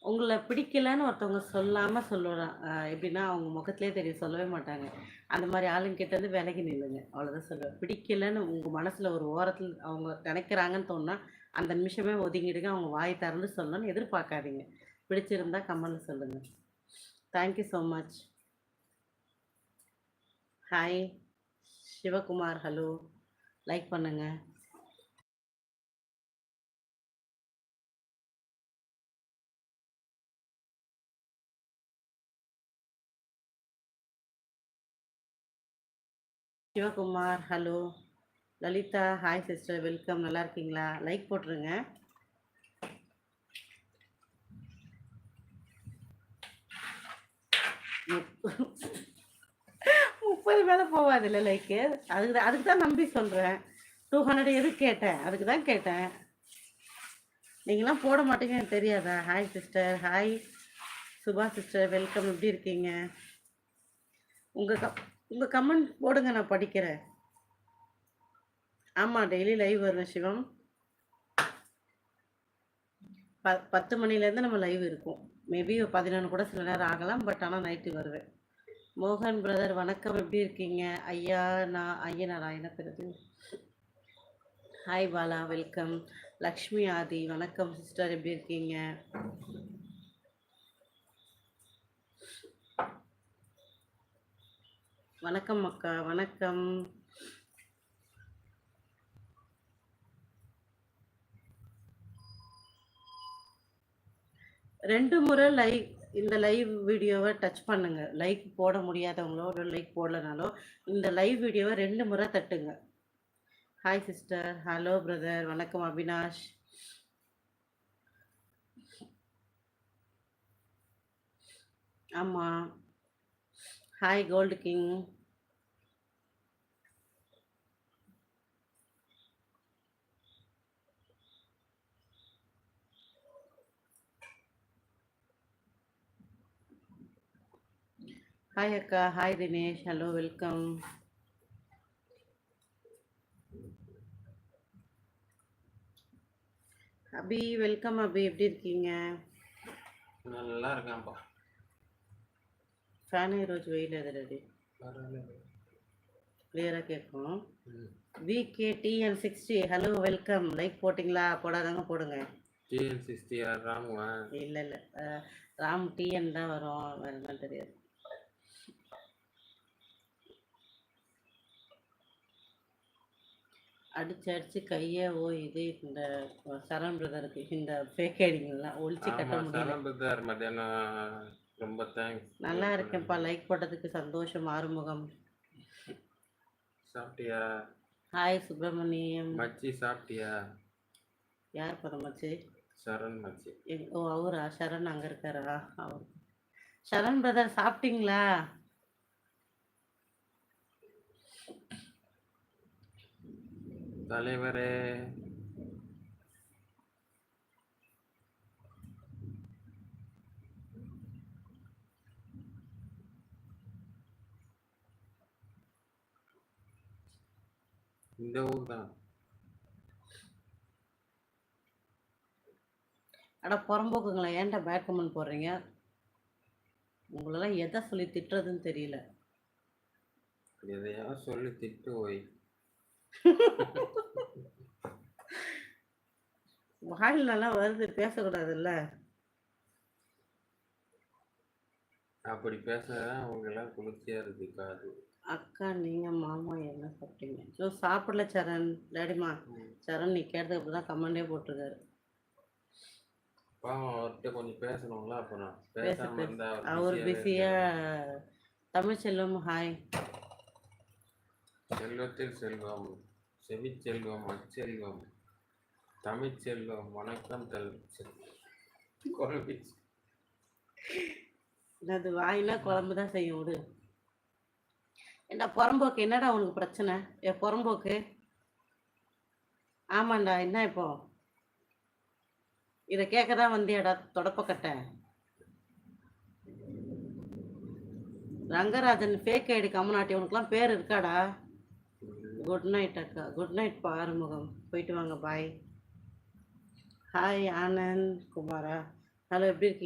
உங்கள பிடிக்கலன்னு ஒருத்தவங்க சொல்லாம சொல்லலாம். எப்படின்னா, அவங்க முகத்திலேயே தெரியும். சொல்லவே மாட்டாங்க. அந்த மாரி ஆளுங்ககிட்ட இருந்து விலகி நில்லுங்க. அவ்வளோதான் சொல்லுவேன். பிடிக்கலன்னு உங்க மனசுல ஒரு ஓரத்துல அவங்க நெனைக்கிறாங்கன்னு தோணுனா, அந்த நிமிஷமே ஒதுங்கிடுங்க. அவங்க வாய் திறந்து சொல்லணும்னு எதிர்பார்க்காதீங்க. பிடிச்சிருந்தா கமெண்ட்ல சொல்லுங்க. Thank you so much. Hi Sivakumar. Hello. Like பண்ணுங்க. Sivakumar. Hello. Lalitha. Hi sister. Welcome. நல்லா இருக்கீங்களா? லைக் போட்டுருங்க. முப் 30 மேல போவாதுல்ல லைக்கு. அதுக்கு தான் நம்பி சொல்றேன். 200 எதுக்கு கேட்டேன்? அதுக்கு தான் கேட்டேன். நீங்களாம் போட மாட்டீங்க எனக்கு தெரியாதா? Hi sister. Hi Subha sister. Welcome. எப்படி இருக்கீங்க? உங்க கமெண்ட் போடுங்க, நான் படிக்கிறேன். ஆமா, டெய்லி லைவ் வருவேன் சிவம். 10 மணிலேருந்து நம்ம லைவ் இருக்கும். மேபி 11 கூட சில நேரம் ஆகலாம். பட் ஆனால் நைட்டு வருவேன். மோகன் பிரதர் வணக்கம். எப்படி இருக்கீங்க? ஐயா நான் ஐயனாரா என்ன பிறகு? ஹாய் பாலா. வெல்கம். லக்ஷ்மி ஆதி வணக்கம் சிஸ்டர். எப்படி இருக்கீங்க? வணக்கம் அக்கா. வணக்கம். ரெண்டு முறை லைக் இந்த லைவ் வீடியோவை டச் பண்ணுங்க. லைக் போட முடியாதவங்களோ ஒரு லைக் போடலனாலும் இந்த லைவ் வீடியோவை 2 முறை தட்டுங்க. Hi sister. Hello brother. வணக்கம் அவினாஷ். ஆமாம். Hi gold king. ஹாய் அக்கா. Hi Dinesh. Hello welcome. Abhi welcome. Abhi எப்படி இருக்கீங்க? நல்லா இருக்கேன்ப்பா. ஃபேனே ரோஜ் வெயில் எதிரடி கிளியராக கேட்கும். VKTN60 hello welcome. லைக் போட்டிங்களா? போடாதவங்க போடுங்க. TN60 ராமுவா? இல்லை இல்லை, ராம் டிஎன் தான் வரும். வேறு என்ன தெரியாது. அடிச்சு கையே இது இந்த சரண் பிரதருக்கு இந்த ஃபேக் ஐடிங்கெல்லாம் ஒழிச்சு கட்ட முடியல. சரண் பிரதர் மத்தியானம் ரொம்ப தேங்க்ஸ். நல்லா இருக்கேன்ப்பா. லைக் போட்டதுக்கு சந்தோஷம். ஆறுமுகம். சாப்பிட்டியா? ஹாய் சுப்பிரமணியம். மச்சி சாப்பிட்டியா? யார் படம் மச்சி? சரண் மச்சி. ஓ அவரா? சரண் அங்கே இருக்காரா? அவர் சரண் பிரதர் சாப்பிட்டீங்களா? தலைவரே இந்த ஊர் தான். அட புறம்போக்குங்களா, ஏன்டா பேட் கமெண்ட் போடுறீங்க? உங்களெல்லாம் எதை சொல்லி திட்டுறதுன்னு தெரியல. எதையா சொல்லி திட்டு போய் வாயில் நல்லா வருது, பேசக்கூடாதுல்ல. அப்படி பேசுறதான் அவங்க எல்லாம் குளிர்ச்சியா இருக்காது. அக்கா நீங்க மாமா என்ன சாப்பிட்டீங்க? ஸோ சாப்பிடல சரண். டாடிமா சரண் நீ கேட்டதுக்கு அப்படி தான் கமெண்டே போட்டிருக்காரு. பாவம், அவர்கிட்ட கொஞ்சம் பேசணும்ல. அப்புறம் பேசாம இருந்தா அவர் பிஸியா. தமிழ் செல்வம் ஹாய். செல்வத்தில் செல்வம், செவிச்செல்வம், அச்செல்வம், தமிழ்ச்செல்வம், வணக்கம். அது வாயினா குழம்பு தான் செய்யும். விடு. என்ன புறம்போக்கு? என்னடா உனக்கு பிரச்சனை? புறம்போக்கு? ஆமாண்டா. என்ன இப்போ இதை கேட்க தான் வந்தியாடா தொடப்பக்கட்ட? ரங்கராஜன் ஃபேக் ஐடி கம்முனாட்டி உனக்குலாம் பேர் இருக்காடா? குட் நைட் அக்கா. Good night Arumugam. போயிட்டு வாங்க. பாய். ஹாய் ஆனந்த் குமாரா. ஹலோ எப்படி இருக்கீங்க?